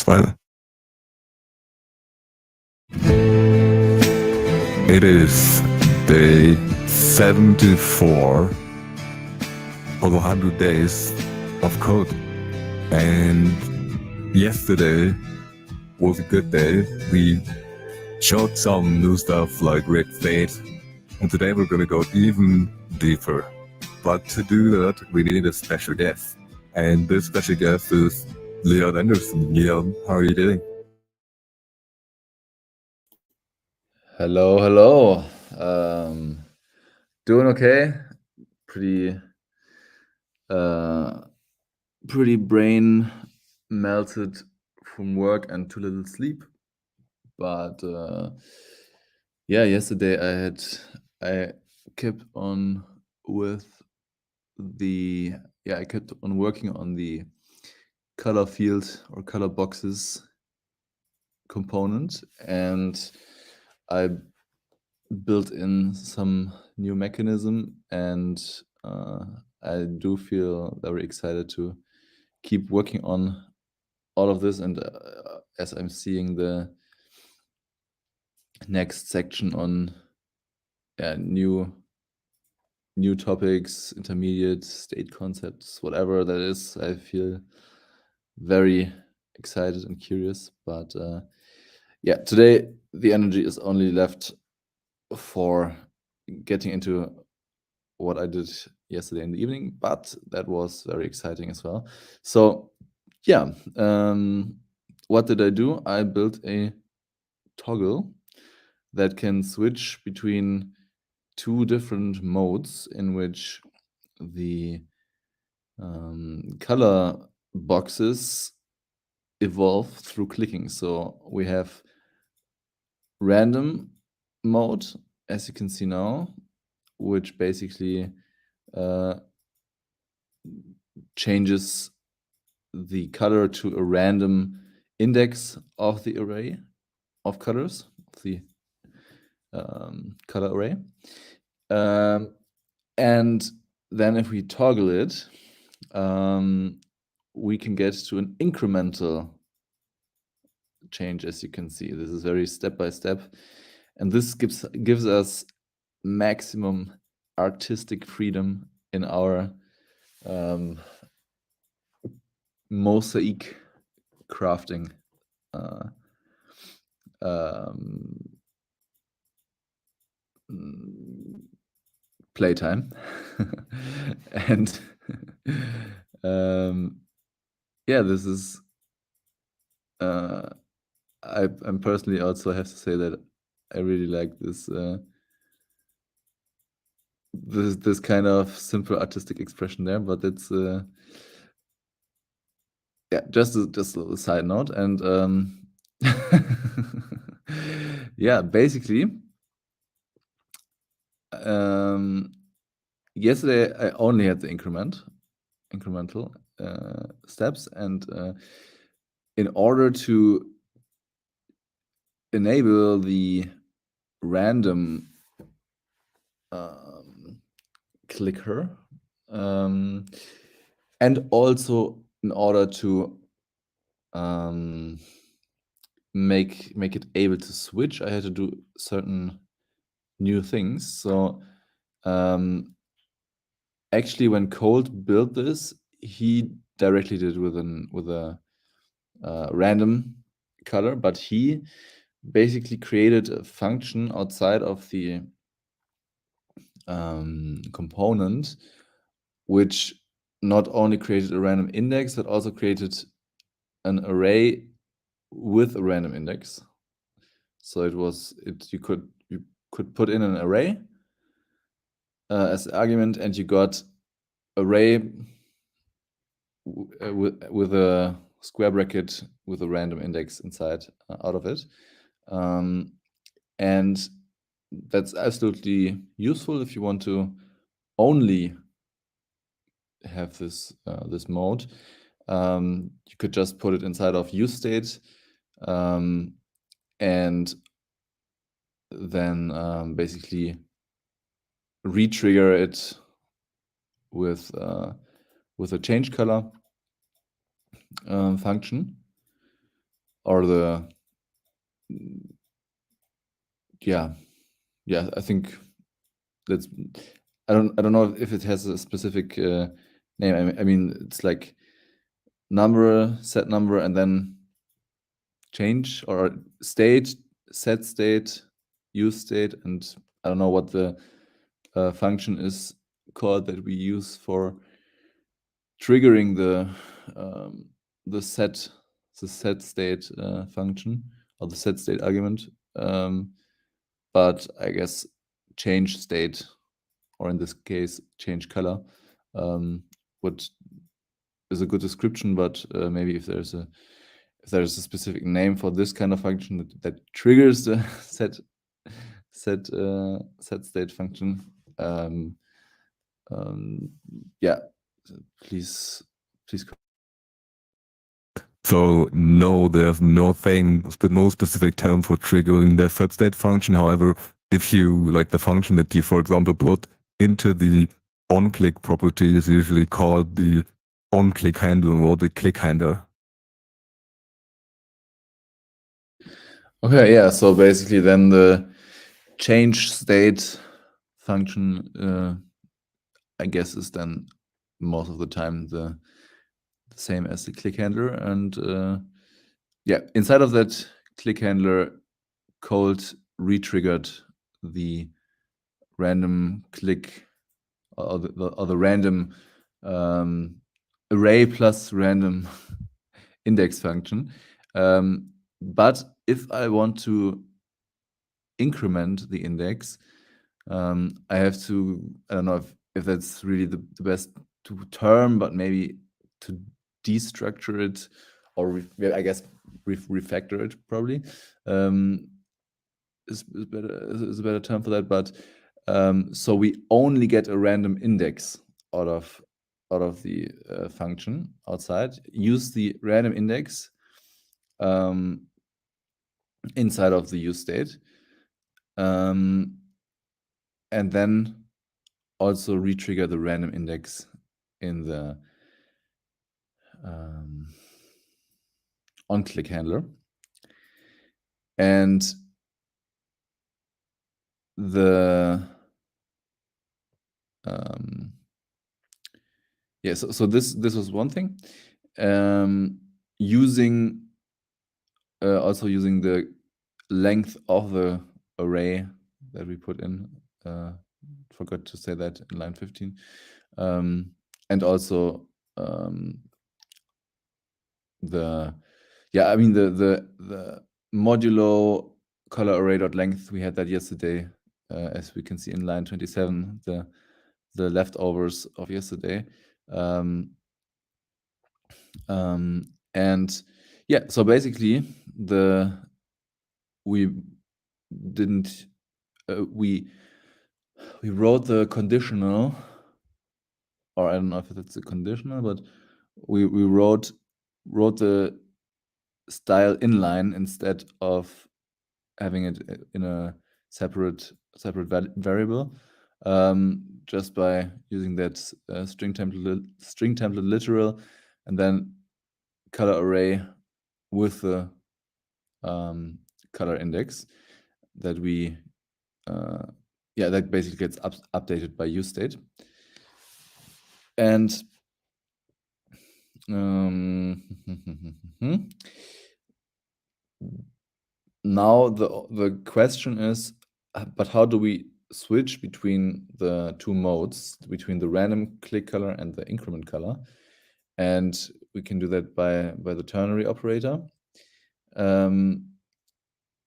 weiter. It is day 74 for the 100 days of code. And yesterday was a good day. We showed some new stuff like Red Fate. And today we're going to go even deeper. But to do that, we need a special guest. And this special guest is Leon Anderson. Leon, how are you doing? Hello. Doing okay. Pretty brain melted from work and too little sleep. But yesterday I kept on working on the color field or color boxes component, and I built in some new mechanism, and I do feel very excited to keep working on all of this. And as I'm seeing the next section on new topics, intermediate state concepts, whatever that is, I feel very excited and curious. But today the energy is only left for getting into what I did yesterday in the evening, but that was very exciting as well. So what did I do? I built a toggle that can switch between two different modes in which the color boxes evolve through clicking. So we have random mode, as you can see now, which basically changes the color to a random index of the array of colors, of the color array. And then if we toggle it, we can get to an incremental change. As you can see, this is very step by step, and this gives us maximum artistic freedom in our mosaic crafting playtime. And this is I'm personally also have to say that I really like this this kind of simple artistic expression there, but it's just a little side note. And basically yesterday I only had the incremental steps, and in order to enable the random clicker, and also in order to make it able to switch, I had to do certain new things. So actually, when Colt built this, he directly did with a random color, but he basically created a function outside of the component, which not only created a random index, but also created an array with a random index. So you could put in an array as an argument, and you got array with a square bracket with a random index inside out of it. And that's absolutely useful if you want to only have this mode. You could just put it inside of useState, and then basically re-trigger it with a change color function. or the yeah, I think that's I don't know if it has a specific name. I mean it's like number, set number, and then change or state, set state, use state, and I don't know what the function is called that we use for triggering the set state function or the set state argument. But I guess change state, or in this case change color, is a good description. But maybe if there's a specific name for this kind of function that triggers the set state function, yeah, please. So no, there's no specific term for triggering the set state function. However, if you like the function that you, for example, put into the onClick property is usually called the onClick handler or the click handler. Okay, yeah. So basically, then the change state function, I guess, is then most of the time the same as the click handler, and yeah, inside of that click handler, Colt retriggered the random click or the random array plus random index function. But if I want to increment the index, I have to, I don't know if that's really the best term, but maybe to destructure it, or I guess refactor it probably is a better term for that. But so we only get a random index out of the function outside. Use the random index inside of the use state, and then also retrigger the random index in the onClick handler. And the yeah, so this was one thing. Also using the length of the array that we put in. Forgot to say that in line 15. And also the modulo color array.length, we had that yesterday, as we can see in line 27, the leftovers of yesterday. And yeah, so basically we wrote the conditional, or I don't know if it's a conditional, but we wrote the style inline instead of having it in a separate variable, just by using that string template literal, and then color array with the color index that we that basically gets updated by use state. And now the question is, but how do we switch between the two modes, between the random click color and the increment color? And we can do that by the ternary operator.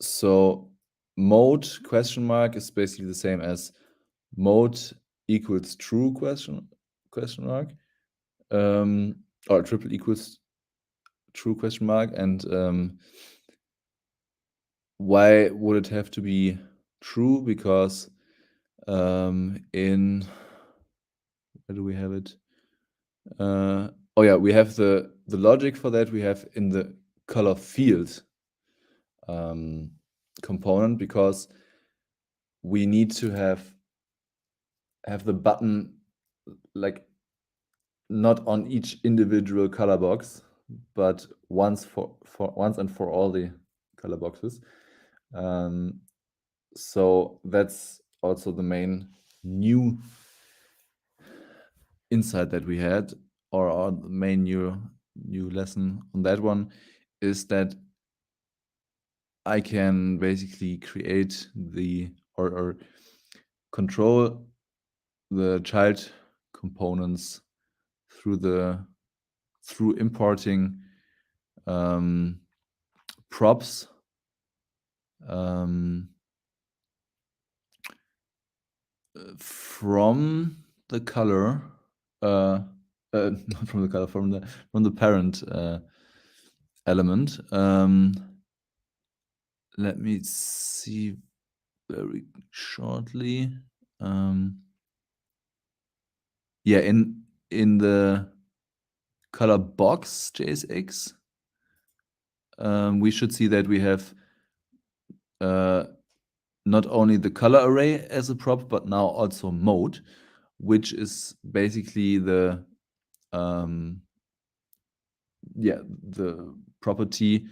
So mode question mark is basically the same as mode equals true question mark, or triple equals true question mark. And why would it have to be true? Because in, where do we have it? Oh yeah, we have the logic for that. We have in the color field component, because we need to have the button like not on each individual color box, but once and for all the color boxes. So that's also the main new insight that we had, or our main new lesson on that one, is that I can basically create or control the child components through importing props from the color, not from the color, from the parent element. Let me see very shortly. Yeah, in the color box JSX, we should see that we have not only the color array as a prop, but now also mode, which is basically the property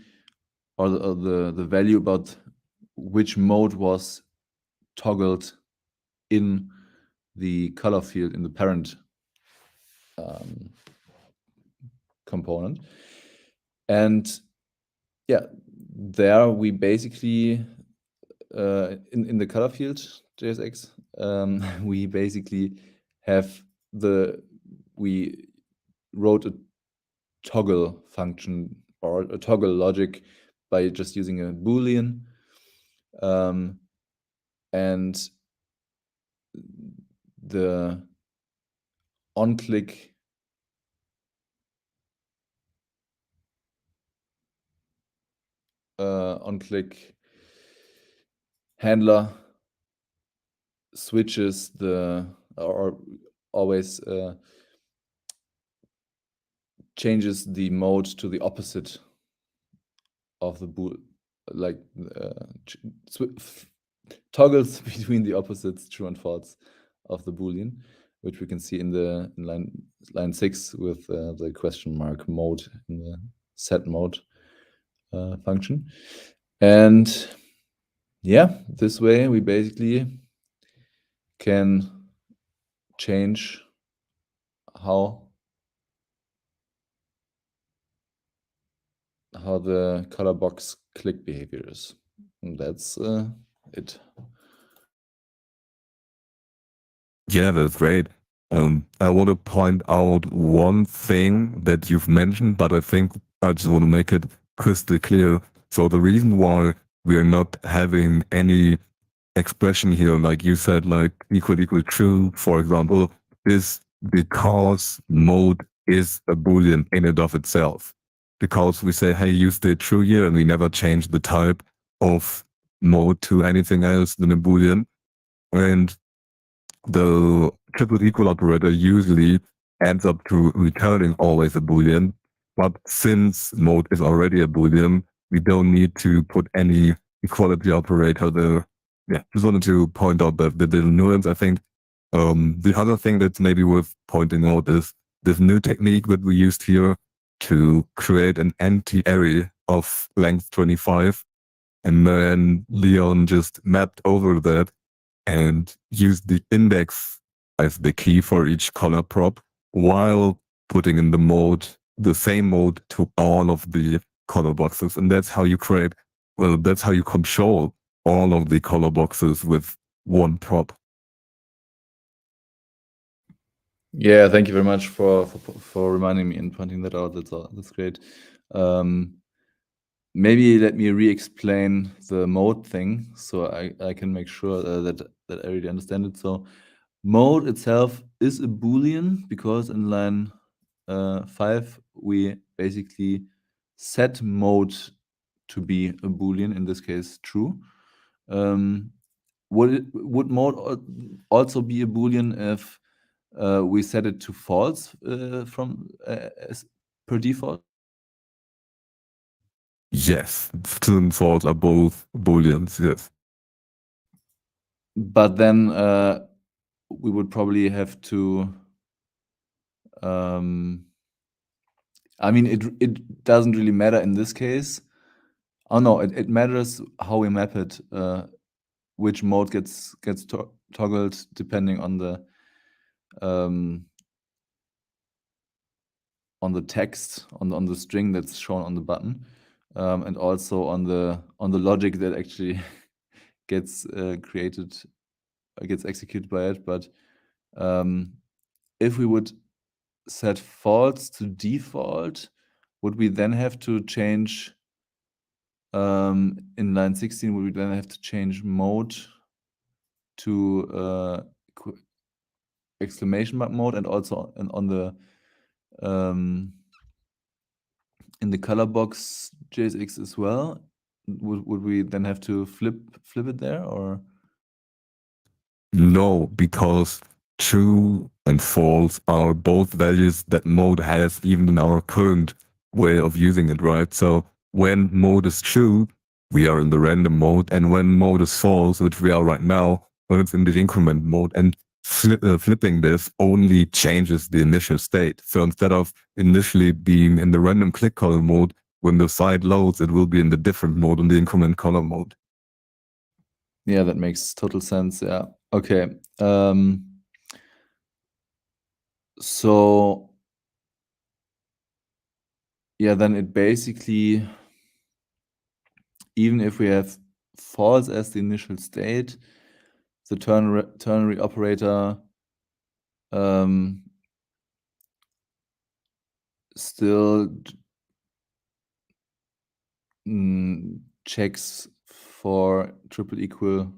or the value about which mode was toggled in the color field in the parent component. And yeah, there we basically in the color field JSX, we basically we wrote a toggle function or a toggle logic by just using a Boolean, and the on-click handler switches or always changes the mode to the opposite of the bool, like toggles between the opposites, true and false, of the Boolean, which we can see in line 6 with the question mark mode in the set mode function. And yeah, this way we basically can change how the color box click behavior is. And that's it. Yeah, that's great. I want to point out one thing that you've mentioned, but I think I just want to make it crystal clear. So the reason why we are not having any expression here, like you said, like equal true, for example, is because mode is a Boolean in and of itself. Because we say, hey, you stay true here, and we never change the type of mode to anything else than a Boolean. And the triple equal operator usually ends up to returning always a Boolean. But since mode is already a Boolean, we don't need to put any equality operator there. Yeah, just wanted to point out the little nuance. I think the other thing that's maybe worth pointing out is this new technique that we used here to create an empty array of length 25. And then Leon just mapped over that and use the index as the key for each color prop while putting in the same mode to all of the color boxes. And that's how you that's how you control all of the color boxes with one prop. Yeah, thank you very much for reminding me and pointing that out. That's great. Maybe let me re-explain the mode thing so I can make sure that I really understand it. So mode itself is a Boolean because in line 5 we basically set mode to be a Boolean, in this case true. Would mode also be a Boolean if we set it to false from as per default? Yes, true and false are both Booleans, yes. But then we would probably have to I mean, it doesn't really matter in this case. Oh no, it matters how we map it, which mode gets toggled depending on the text on the string that's shown on the button, and also on the logic that actually gets executed by it. But if we would set false to default, would we then have to change in line 16? Would we then have to change mode to exclamation mark mode, and also on the in the color box JSX as well? Would we then have to flip it there, or? No, because true and false are both values that mode has even in our current way of using it, right? So when mode is true, we are in the random mode, and when mode is false, which we are right now, when it's in the increment mode, and flipping this only changes the initial state. So instead of initially being in the random click color mode, when the site loads, it will be in the different mode, in the increment color mode. Yeah, that makes total sense. Yeah. Okay. So yeah, then it basically, even if we have false as the initial state, the ternary operator still checks for triple equal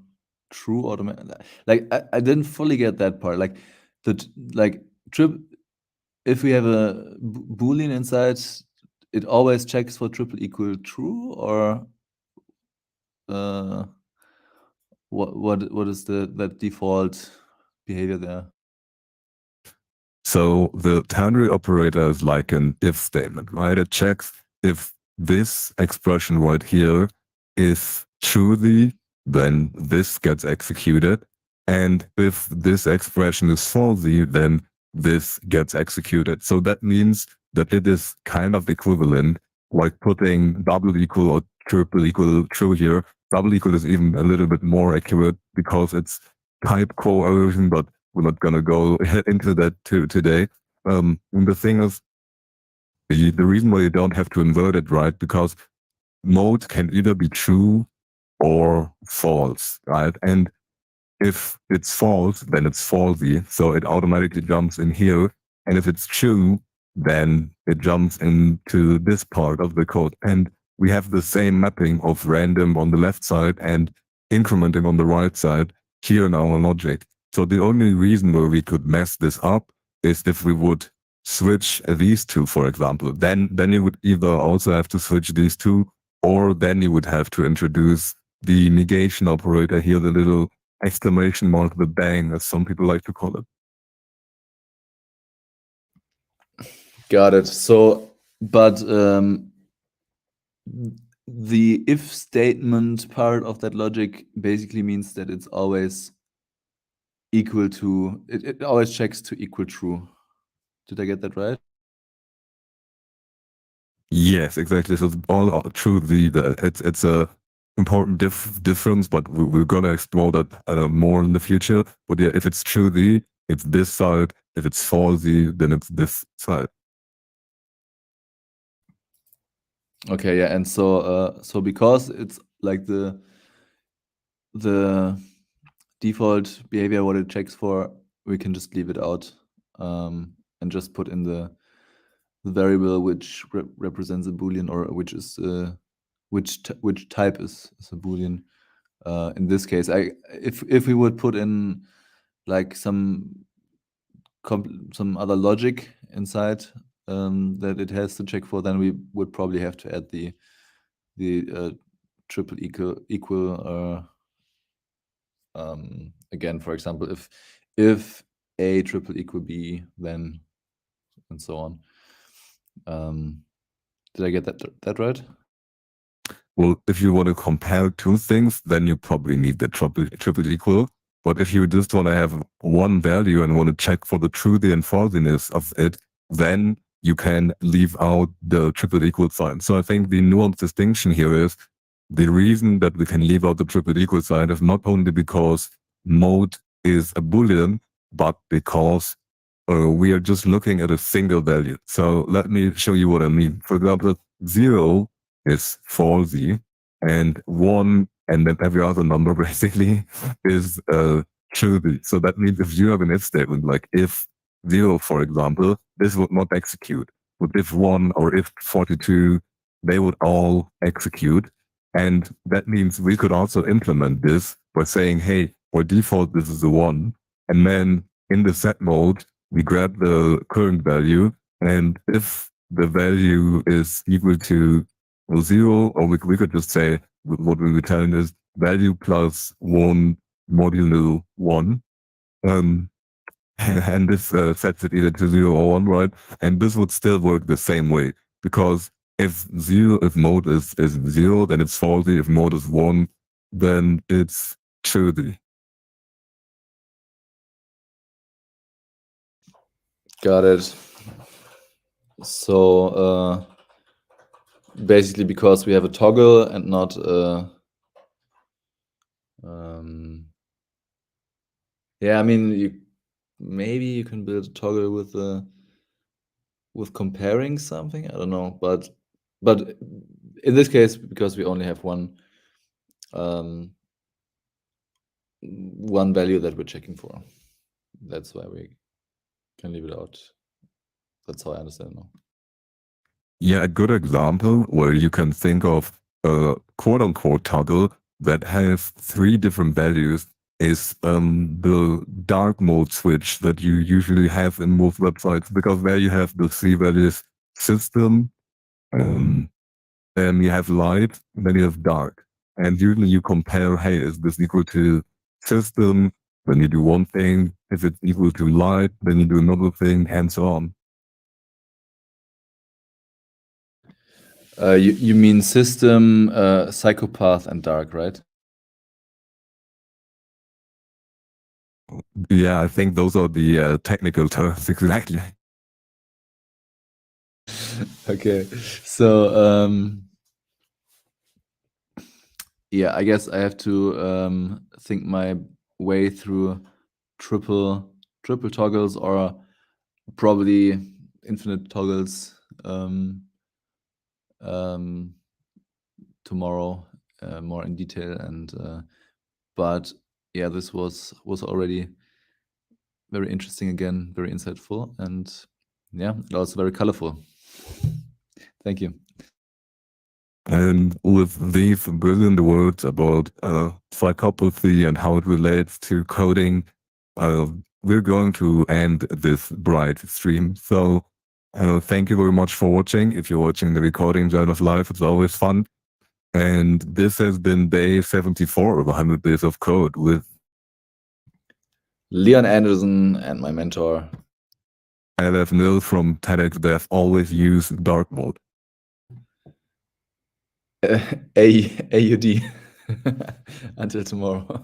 true automatic. Like I didn't fully get that part. Like if we have a boolean inside, it always checks for triple equal true, or what is that default behavior there? So the ternary operator is like an if statement, right? It checks if this expression right here is truly, then this gets executed. And if this expression is falsy, then this gets executed. So that means that it is kind of equivalent, like putting double equal or triple equal true here. Double equal is even a little bit more accurate because it's type coercion, but we're not going to go into that today. And the thing is, the reason why you don't have to invert it, right? Because mode can either be true or false, right? And if it's false, then it's falsy. So it automatically jumps in here. And if it's true, then it jumps into this part of the code. And we have the same mapping of random on the left side and incrementing on the right side here in our logic. So the only reason where we could mess this up is if we would switch these two, for example. Then you would either also have to switch these two, or then you would have to introduce the negation operator here, the little exclamation mark, the bang, as some people like to call it. Got it. So, but the if statement part of that logic basically means that it's always equal to, it always checks to equal true. Did I get that right? Yes, exactly. So it's all true. It's a important difference, but we're gonna explore that more in the future. But yeah, if it's true, it's this side. If it's falsy, then it's this side. Okay, yeah, and so because it's like the default behavior, what it checks for, we can just leave it out, and just put in the variable which represents a boolean, or which is which type is a boolean. In this case, if we would put in like some other logic inside that it has to check for, then we would probably have to add the triple equal again, for example, if A triple equal B, then, and so on. Did I get that right? Well, if you want to compare two things, then you probably need the triple equal. But if you just want to have one value and want to check for the truthy and falsiness of it, then you can leave out the triple equal sign. So I think the nuanced distinction here is the reason that we can leave out the triple equal sign is not only because mode is a Boolean, but because we are just looking at a single value. So let me show you what I mean. For example, 0 is falsy, and 1 and then every other number basically is true. So that means if you have an if statement, like if 0, for example, this would not execute. But if 1 or if 42, they would all execute. And that means we could also implement this by saying, hey, by default, this is a 1. And then in the set mode, we grab the current value. And if the value is equal to 0, or we could just say what we were telling is value plus 1 modulo 1. And this sets it either to 0 or 1, right? And this would still work the same way, because if mode is 0, then it's falsy. If mode is 1, then it's true. Got it. So basically, because we have a toggle and not yeah, I mean, maybe you can build a toggle with comparing something. I don't know, but in this case, because we only have one value that we're checking for, that's why we can leave it out. That's how I understand it now. Yeah, a good example where you can think of a quote-unquote toggle that has 3 different values is the dark mode switch that you usually have in most websites, because there you have the 3 values: system, then you have light, then you have dark. And usually you compare, hey, is this equal to system? Then you do one thing. If it's equal to light, then you do another thing, and so on. You mean system, psychopath, and dark, right? Yeah, I think those are the technical terms, exactly. Okay, so yeah, I guess I have to think my way through triple toggles, or probably infinite toggles tomorrow, more in detail. And but yeah, this was already very interesting, again, very insightful, and yeah, it was very colorful. Thank you. And with these brilliant words about psychopathy and how it relates to coding, we're going to end this bright stream. So thank you very much for watching. If you're watching the recording Journey of Life, it's always fun. And this has been day 74 of 100 Days of Code with Leon Anderson and my mentor, LF Nil from TEDx Dev. Always use dark mode. AUD. Until tomorrow.